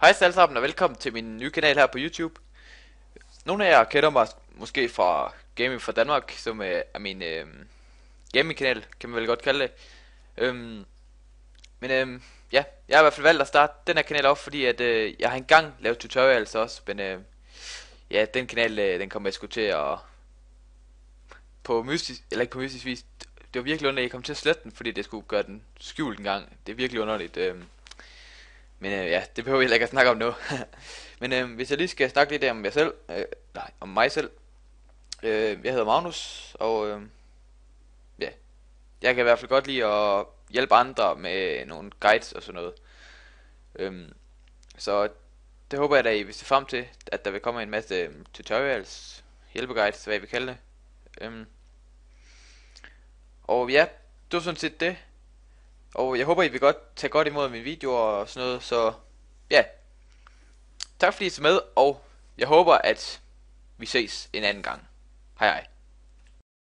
Hej alle sammen og velkommen til min nye kanal her på YouTube. Nogle af jer kender mig måske fra Gaming for Danmark, som er min gaming kanal, kan man vel godt kalde det. Øhm, ja, jeg har i hvert fald valgt at starte den her kanal op, fordi at jeg har engang lavet tutorials også, men ja, den kanal den kommer jeg sgu til at på mystisk, eller ikke på mystisk vis. Det var virkelig underligt, jeg kom til at slette den, fordi det skulle gøre den skjult en gang. Det er virkelig underligt. Men ja, det behøver jeg ikke at snakke om nu. Men hvis jeg lige skal snakke lidt om om mig selv. Jeg hedder Magnus, og ja, jeg kan i hvert fald godt lide at hjælpe andre med nogle guides og sådan noget. Øhm, så det håber jeg da I vil se frem til, at der vil komme en masse tutorials, hjælpeguides, hvad I vil kalde det. Øhm, og ja, det var sådan set det. Og jeg håber I vil godt tage godt imod mine videoer og sådan noget, så ja, tak fordi I så med, og jeg håber, at vi ses en anden gang. Hej hej.